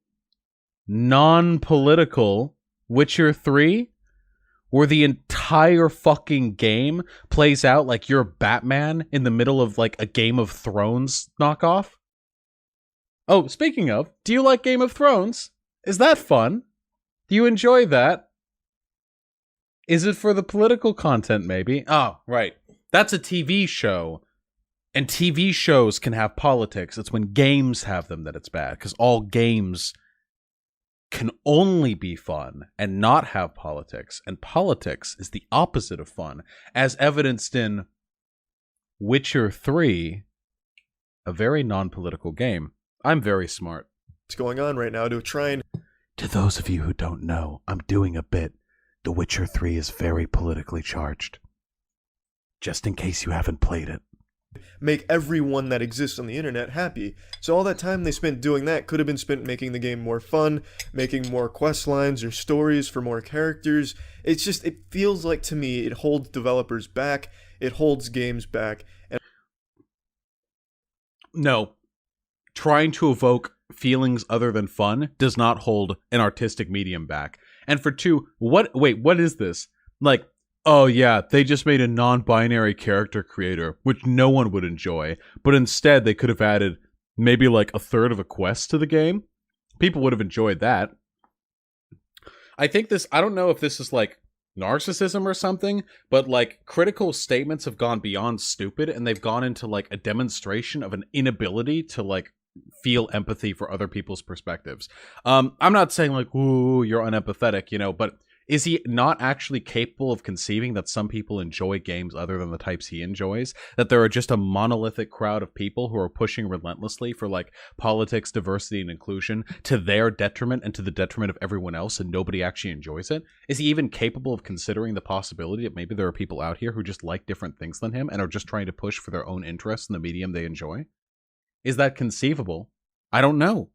non-political Witcher 3, where the entire fucking game plays out like you're Batman in the middle of like a Game of Thrones knockoff. Oh, speaking of, do you like Game of Thrones? Is that fun? Do you enjoy that? Is it for the political content, maybe? Oh, right. That's a TV show. And TV shows can have politics. It's when games have them that it's bad, because all games can only be fun and not have politics, and politics is the opposite of fun, as evidenced in Witcher 3, a very non-political game. I'm very smart. What's going on right now to try and... To those of you who don't know, I'm doing a bit. The Witcher 3 is very politically charged. Just in case you haven't played it. Make everyone that exists on the internet happy. So all that time they spent doing that could have been spent making the game more fun, making more quest lines or stories for more characters. It's just, it feels like to me it holds developers back, it holds games back. And no, trying to evoke feelings other than fun does not hold an artistic medium back. And for two, what is this? Like, oh yeah, they just made a non-binary character creator, which no one would enjoy, but instead they could have added maybe like a third of a quest to the game. People would have enjoyed that. I think this, I don't know if this is like narcissism or something, but like critical statements have gone beyond stupid and they've gone into like a demonstration of an inability to like feel empathy for other people's perspectives. I'm not saying like, ooh, you're unempathetic, you know, but is he not actually capable of conceiving that some people enjoy games other than the types he enjoys? That there are just a monolithic crowd of people who are pushing relentlessly for like politics, diversity, and inclusion to their detriment and to the detriment of everyone else, and nobody actually enjoys it? Is he even capable of considering the possibility that maybe there are people out here who just like different things than him and are just trying to push for their own interests in the medium they enjoy? Is that conceivable? I don't know.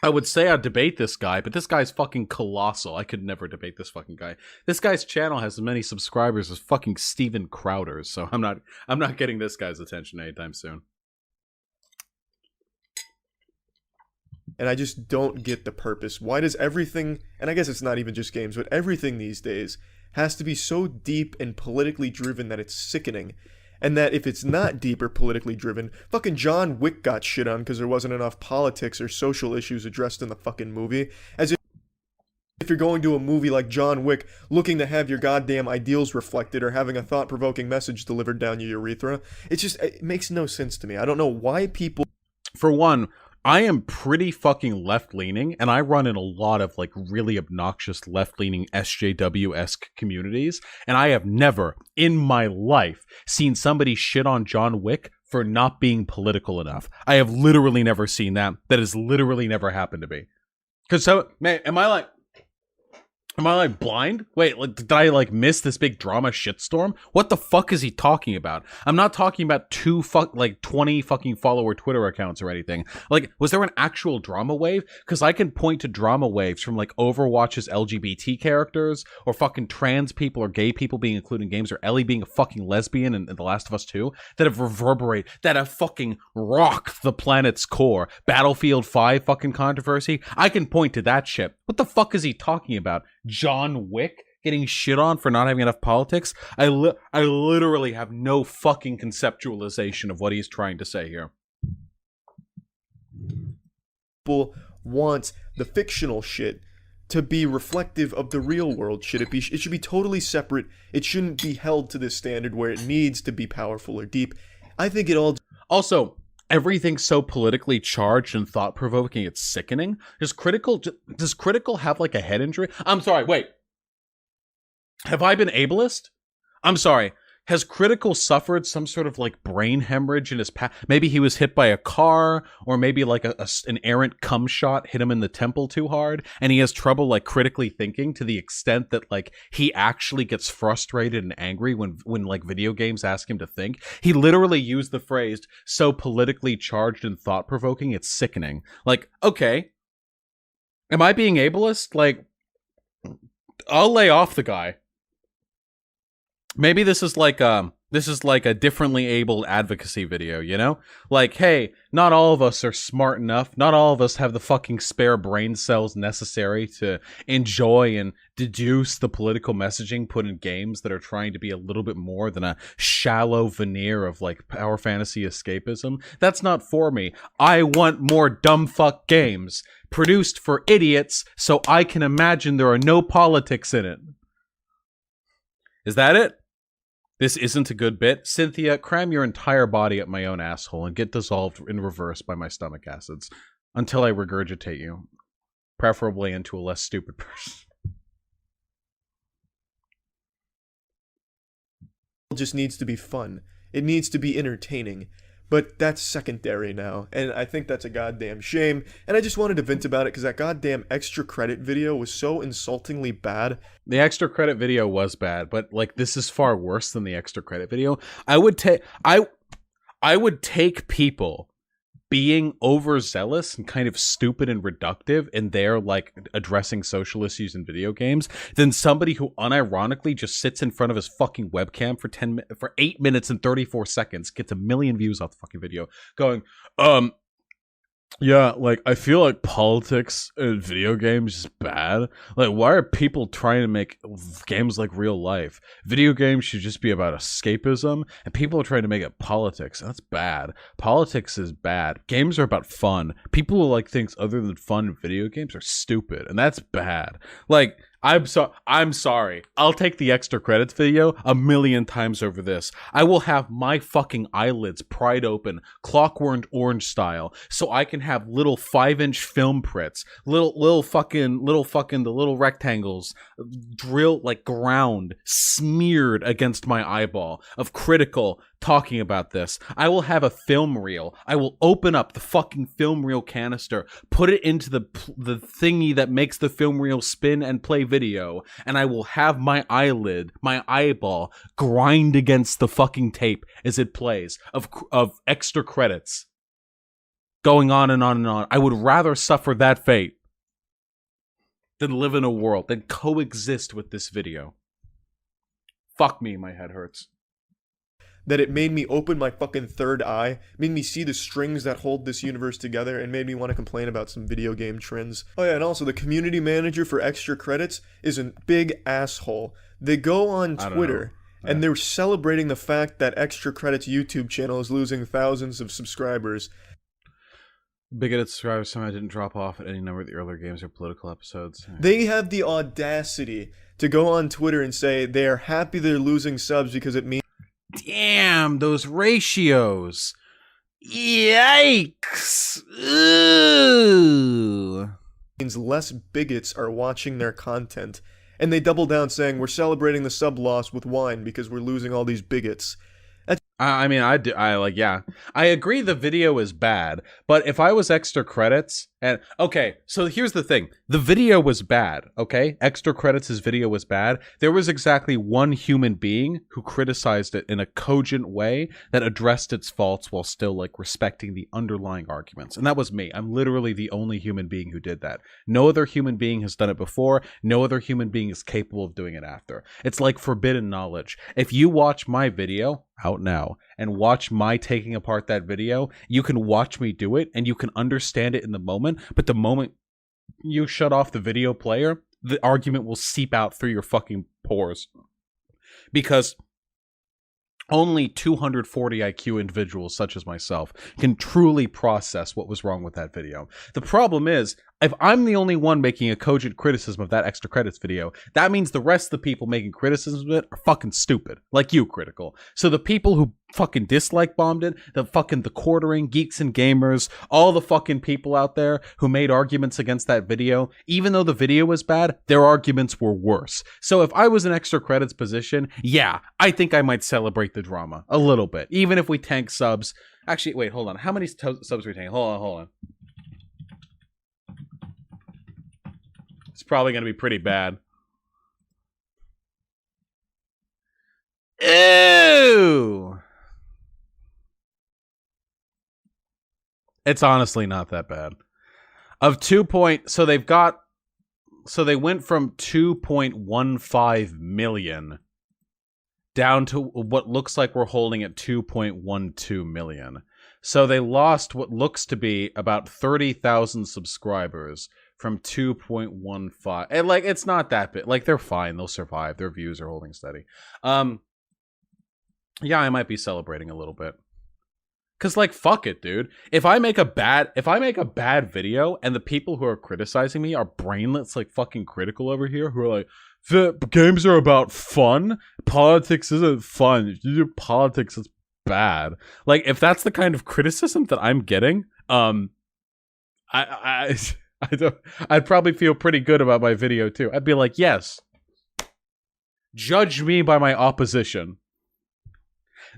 I would say I'd debate this guy, but this guy's fucking colossal. I could never debate this fucking guy. This guy's channel has as many subscribers as fucking Steven Crowder's, so I'm not getting this guy's attention anytime soon. And I just don't get the purpose. Why does everything, and I guess it's not even just games, but everything these days has to be so deep and politically driven that it's sickening. And that if it's not deep or politically driven, fucking John Wick got shit on because there wasn't enough politics or social issues addressed in the fucking movie. As if you're going to a movie like John Wick looking to have your goddamn ideals reflected or having a thought-provoking message delivered down your urethra, it makes no sense to me. I don't know why people... For one, I am pretty fucking left-leaning, and I run in a lot of, like, really obnoxious left-leaning SJW-esque communities, and I have never, in my life, seen somebody shit on John Wick for not being political enough. I have literally never seen that. That has literally never happened to me. Because, so, man, am I blind? Wait, like, did I like miss this big drama shitstorm? What the fuck is he talking about? I'm not talking about 20 fucking follower Twitter accounts or anything. Like, was there an actual drama wave? Because I can point to drama waves from like Overwatch's LGBT characters, or fucking trans people or gay people being included in games, or Ellie being a fucking lesbian in The Last of Us 2, that have reverberated, that have fucking rocked the planet's core. Battlefield 5 fucking controversy. I can point to that shit. What the fuck is he talking about? John Wick getting shit on for not having enough politics? I literally have no fucking conceptualization of what he's trying to say here. People want the fictional shit to be reflective of the real world shit. It should be totally separate. It shouldn't be held to this standard where it needs to be powerful or deep. I think it all... Also, everything's so politically charged and thought-provoking, it's sickening. Does Critical have like a head injury? I'm sorry, wait. Have I been ableist? I'm sorry. Has Critical suffered some sort of like brain hemorrhage in his past? Maybe he was hit by a car, or maybe like an errant cum shot hit him in the temple too hard, and he has trouble like critically thinking to the extent that like he actually gets frustrated and angry when like video games ask him to think. He literally used the phrase "so politically charged and thought-provoking, it's sickening." Like, okay, am I being ableist? Like, I'll lay off the guy. Maybe this is like a differently abled advocacy video, you know? Like, hey, not all of us are smart enough. Not all of us have the fucking spare brain cells necessary to enjoy and deduce the political messaging put in games that are trying to be a little bit more than a shallow veneer of like power fantasy escapism. That's not for me. I want more dumb fuck games produced for idiots so I can imagine there are no politics in it. Is that it? This isn't a good bit. Cynthia, cram your entire body up my own asshole and get dissolved in reverse by my stomach acids until I regurgitate you, preferably into a less stupid person. It just needs to be fun. It needs to be entertaining. But that's secondary now, and I think that's a goddamn shame, and I just wanted to vent about it because that goddamn extra credit video was so insultingly bad. The extra credit video was bad, but like this is far worse than the extra credit video. I would take people being overzealous and kind of stupid and reductive in their like addressing social issues in video games than somebody who unironically just sits in front of his fucking webcam for 8 minutes and 34 seconds, gets 1 million views off the fucking video, going, yeah, like, I feel like politics in video games is bad. Like, why are people trying to make games like real life? Video games should just be about escapism, and people are trying to make it politics. That's bad. Politics is bad. Games are about fun. People who like things other than fun in video games are stupid, and that's bad. Like, I'm sorry. I'll take the extra credits video 1,000,000 times over this. I will have my fucking eyelids pried open, Clockwork Orange style, so I can have little 5-inch film prits, little fucking the little rectangles drill like ground smeared against my eyeball of Critical talking about this. I will have a film reel. I will open up the fucking film reel canister, put it into the thingy that makes the film reel spin and play video, and I will have my eyeball grind against the fucking tape as it plays of extra credits going on and on and on. I would rather suffer that fate than live in a world, than coexist with this video. Fuck me, my head hurts. That it made me open my fucking third eye, made me see the strings that hold this universe together, and made me want to complain about some video game trends. Oh yeah, and also the community manager for extra credits is a big asshole. They go on Twitter And they're celebrating the fact that Extra Credits YouTube channel is losing thousands of subscribers. Bigoted subscribers somehow didn't drop off at any number of the earlier games or political episodes. They have the audacity to go on Twitter and say they are happy they're losing subs because it means... Damn, those ratios. Yikes. Ooh. ...means less bigots are watching their content. And they double down saying, we're celebrating the sub loss with wine because we're losing all these bigots. I mean, yeah. I agree the video is bad, but if I was Extra Credits, and, okay, so here's the thing. The video was bad, okay? Extra Credits' video was bad. There was exactly one human being who criticized it in a cogent way that addressed its faults while still, like, respecting the underlying arguments. And that was me. I'm literally the only human being who did that. No other human being has done it before. No other human being is capable of doing it after. It's like forbidden knowledge. If you watch my video out now and watch my taking apart that video, you can watch me do it and you can understand it in the moment, but the moment you shut off the video player, the argument will seep out through your fucking pores. Because only 240 IQ individuals such as myself can truly process what was wrong with that video. The problem is, if I'm the only one making a cogent criticism of that Extra Credits video, that means the rest of the people making criticisms of it are fucking stupid. Like you, Critical. So the people who fucking dislike bombed it, the quartering, geeks and gamers, all the fucking people out there who made arguments against that video, even though the video was bad, their arguments were worse. So if I was in Extra Credits position, yeah, I think I might celebrate the drama a little bit, even if we tank subs. Actually, wait, hold on. How many subs are we tanking? Hold on. It's probably going to be pretty bad. Ew! It's honestly not that bad. So they went from 2.15 million down to what looks like we're holding at 2.12 million. So they lost what looks to be about 30,000 subscribers from 2.15. And like, it's not that big. Like, they're fine. They'll survive. Their views are holding steady. Yeah, I might be celebrating a little bit. Cause like, fuck it, dude. If I make a bad video and the people who are criticizing me are brainlets like fucking Critical over here, who are like, the games are about fun. Politics isn't fun. If you do politics, it's bad. Like, if that's the kind of criticism that I'm getting, I'd probably feel pretty good about my video too. I'd be like, yes, judge me by my opposition.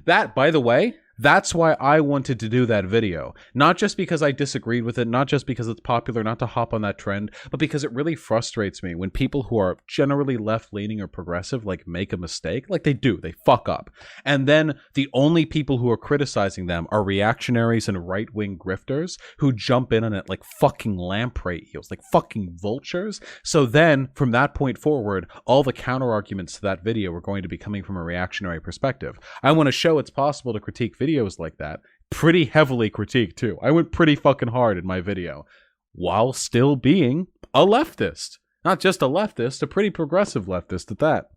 That, by the way, that's why I wanted to do that video. Not just because I disagreed with it, not just because it's popular, not to hop on that trend, but because it really frustrates me when people who are generally left-leaning or progressive, like, make a mistake. Like, they do. They fuck up. And then the only people who are criticizing them are reactionaries and right-wing grifters who jump in on it like fucking lamprey eels, like fucking vultures. So then, from that point forward, all the counter-arguments to that video are going to be coming from a reactionary perspective. I want to show it's possible to critique videos like that. Pretty heavily critiqued too. I went pretty fucking hard in my video while still being a leftist. Not just a leftist, a pretty progressive leftist at that.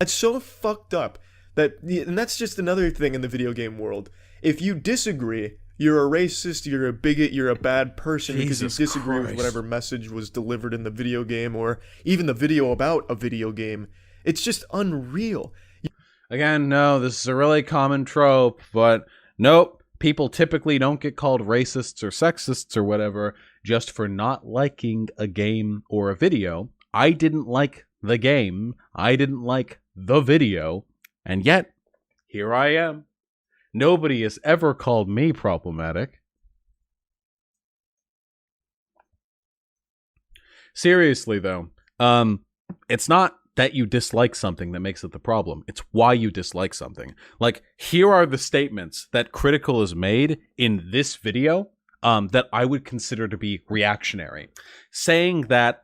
It's so fucked up that, and that's just another thing in the video game world. If you disagree, you're a racist, you're a bigot, you're a bad person because you disagree with whatever message was delivered in the video game or even the video about a video game. It's just unreal. Again, no, this is a really common trope, but nope, people typically don't get called racists or sexists or whatever just for not liking a game or a video. I didn't like the game, I didn't like the video, and yet, here I am. Nobody has ever called me problematic. Seriously, though, it's not that you dislike something that makes it the problem. It's why you dislike something. Like, here are the statements that Critical has made in this video that I would consider to be reactionary. Saying that,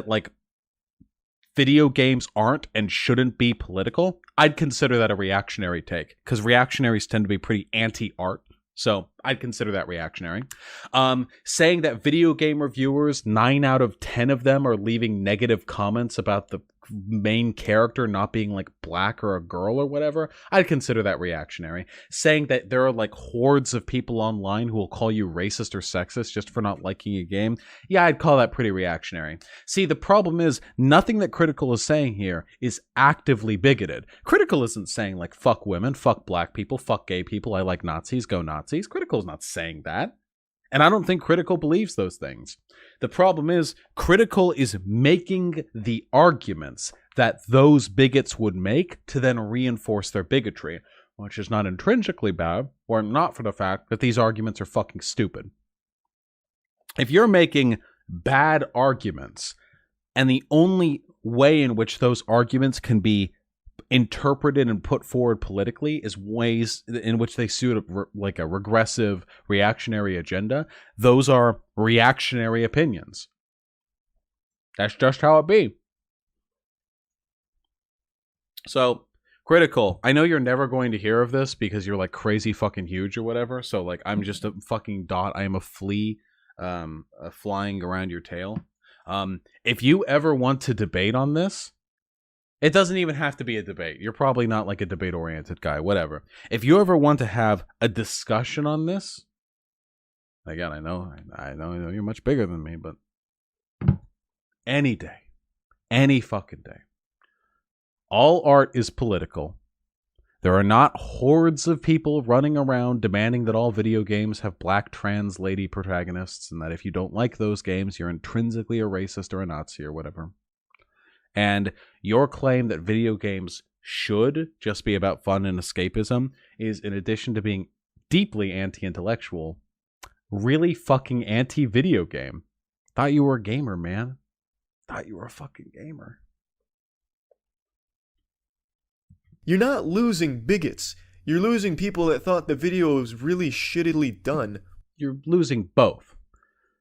like, video games aren't and shouldn't be political, I'd consider that a reactionary take. Because reactionaries tend to be pretty anti-art. So I'd consider that reactionary. Saying that video game reviewers, 9 out of 10 of them are leaving negative comments about the main character not being like black or a girl or whatever, I'd consider that reactionary. Saying that there are like hordes of people online who will call you racist or sexist just for not liking a game, yeah, I'd call that pretty reactionary. See, the problem is nothing that Critical is saying here is actively bigoted. Critical isn't saying like fuck women, fuck black people, fuck gay people, I like Nazis, go Nazis. Critical's not saying that. And I don't think Critical believes those things. The problem is, Critical is making the arguments that those bigots would make to then reinforce their bigotry, which is not intrinsically bad, or not for the fact that these arguments are fucking stupid. If you're making bad arguments, and the only way in which those arguments can be interpreted and put forward politically is ways in which they suit like a regressive reactionary agenda, those are reactionary opinions. That's just how it be. So, Critical, I know you're never going to hear of this because you're like crazy fucking huge or whatever, so like I'm just a fucking dot, I am a flea flying around your tail. If you ever want to debate on this, it doesn't even have to be a debate. You're probably not like a debate-oriented guy, whatever. If you ever want to have a discussion on this, again, I know you're much bigger than me, but any day, any fucking day. All art is political. There are not hordes of people running around demanding that all video games have black trans lady protagonists, and that if you don't like those games, you're intrinsically a racist or a Nazi or whatever. And your claim that video games should just be about fun and escapism is, in addition to being deeply anti-intellectual, really fucking anti-video game. Thought you were a gamer, man. Thought you were a fucking gamer. You're not losing bigots. You're losing people that thought the video was really shittily done. You're losing both.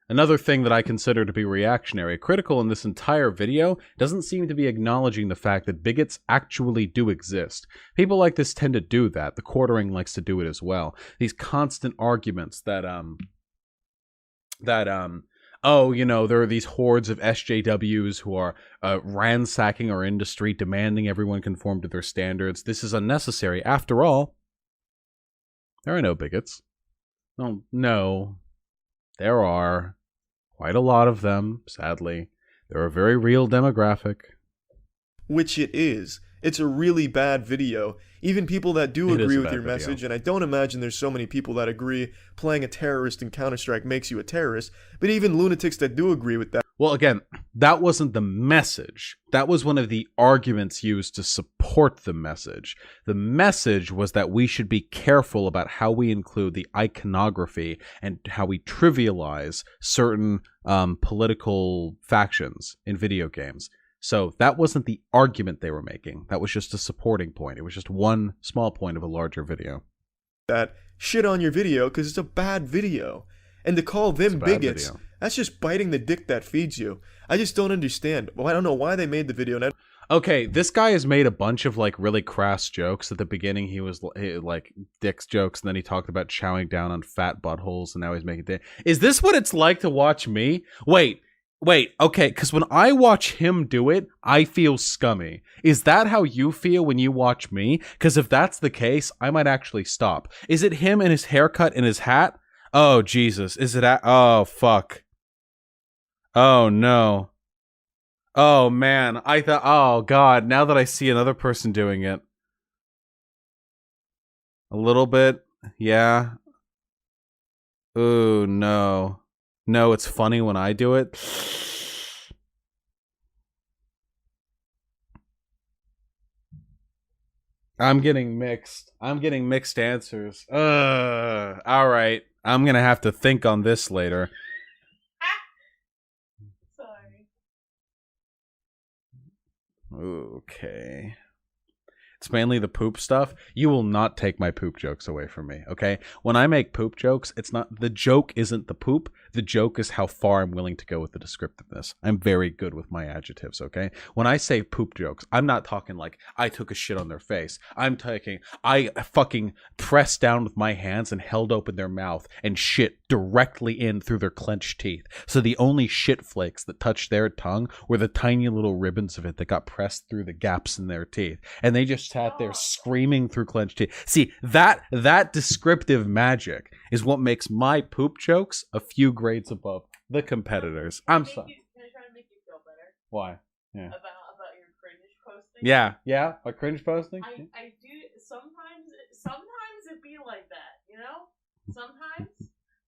Another thing that I consider to be reactionary, Critical in this entire video doesn't seem to be acknowledging the fact that bigots actually do exist. People like this tend to do that. The Quartering likes to do it as well. These constant arguments that oh, you know, there are these hordes of SJWs who are ransacking our industry, demanding everyone conform to their standards. This is unnecessary. After all, there are no bigots. Oh, no, there are. Quite a lot of them, sadly. They're a very real demographic. Which it is. It's a really bad video. Even people that do agree with your message, and I don't imagine there's so many people that agree playing a terrorist in Counter-Strike makes you a terrorist, but even lunatics that do agree with that. Well, again, that wasn't the message. That was one of the arguments used to support the message. The message was that we should be careful about how we include the iconography and how we trivialize certain political factions in video games. So that wasn't the argument they were making. That was just a supporting point. It was just one small point of a larger video. That shit on your video because it's a bad video. And to call them bigots, that's just biting the dick that feeds you. I just don't understand. Well, I don't know why they made the video. Okay, this guy has made a bunch of like really crass jokes. At the beginning, he was like dicks jokes, and then he talked about chowing down on fat buttholes, and now he's making. Is this what it's like to watch me? Wait, okay, because when I watch him do it, I feel scummy. Is that how you feel when you watch me? Because if that's the case, I might actually stop. Is it him and his haircut and his hat? Oh, Jesus. Is it oh, fuck. Oh, no. Oh, man. I thought, oh, God, now that I see another person doing it. A little bit, yeah. Ooh, no. No, it's funny when I do it. I'm getting mixed answers. All right. I'm going to have to think on this later. Sorry. Okay. It's mainly the poop stuff. You will not take my poop jokes away from me, okay? When I make poop jokes, it's not, the joke isn't the poop. The joke is how far I'm willing to go with the descriptiveness. I'm very good with my adjectives, okay? When I say poop jokes, I'm not talking like I took a shit on their face. I'm talking, I fucking pressed down with my hands and held open their mouth and shit directly in through their clenched teeth. So the only shit flakes that touched their tongue were the tiny little ribbons of it that got pressed through the gaps in their teeth. And they just sat there screaming through clenched teeth. See, that descriptive magic is what makes my poop jokes a few grades above the competitors. I'm sorry. Can I try to make you feel better? Why? Yeah. About your cringe posting? Yeah. A cringe posting? I do sometimes it be like that, you know? Sometimes.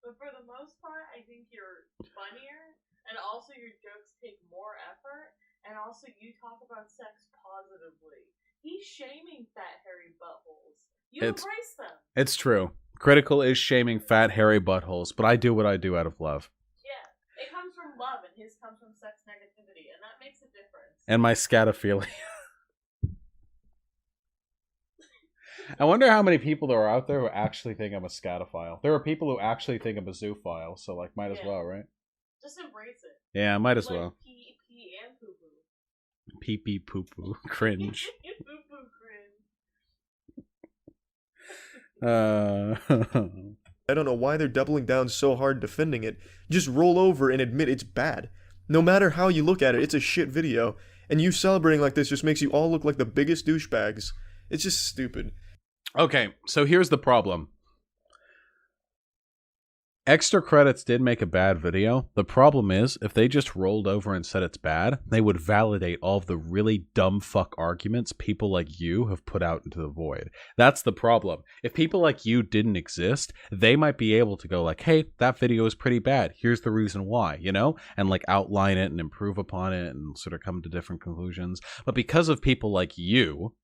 But for the most part, I think you're funnier, and also your jokes take more effort, and also you talk about sex positively. He's shaming fat, hairy buttholes. You embrace them. It's true. Critical is shaming fat, hairy buttholes, but I do what I do out of love. Yeah. It comes from love, and his comes from sex negativity, and that makes a difference. And my scatophilia. I wonder how many people there are out there who actually think I'm a scatophile. There are people who actually think I'm a zoophile, so like might as well, right? Just embrace it. Yeah, might as well. Pee and poo poo. Pee pee poo poo. Cringe. Poo poo cringe. I don't know why they're doubling down so hard defending it. Just roll over and admit it's bad. No matter how you look at it, it's a shit video. And you celebrating like this just makes you all look like the biggest douchebags. It's just stupid. Okay, so here's the problem. Extra Credits did make a bad video. The problem is, if they just rolled over and said it's bad, they would validate all of the really dumb fuck arguments people like you have put out into the void. That's the problem. If people like you didn't exist, they might be able to go like, hey, that video is pretty bad. Here's the reason why, you know? And like outline it and improve upon it and sort of come to different conclusions. But because of people like you,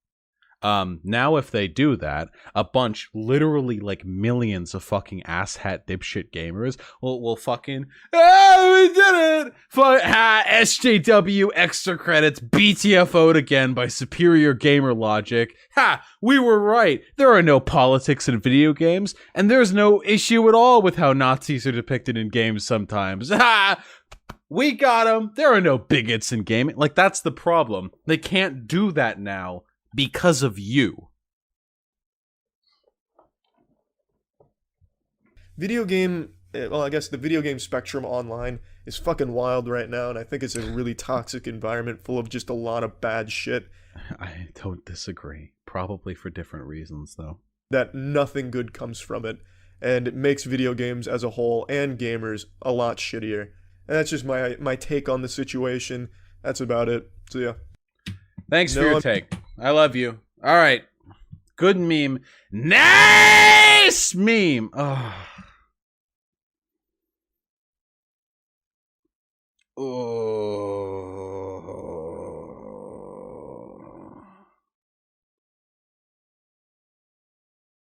now if they do that, a bunch, literally like millions of fucking asshat dipshit gamers will fucking, we did it! SJW Extra Credits BTFO'd again by superior gamer logic. Ha! We were right. There are no politics in video games, and there's no issue at all with how Nazis are depicted in games sometimes. Ha! We got them. There are no bigots in gaming. Like, that's the problem. They can't do that now. Because of you. I guess the video game spectrum online is fucking wild right now, and I think it's a really toxic environment full of just a lot of bad shit. I don't disagree. Probably for different reasons, though. That nothing good comes from it, and it makes video games as a whole and gamers a lot shittier. And that's just my take on the situation. That's about it. So yeah. Thanks for your take. I love you. All right. Good meme. Nice meme. Oh. Oh.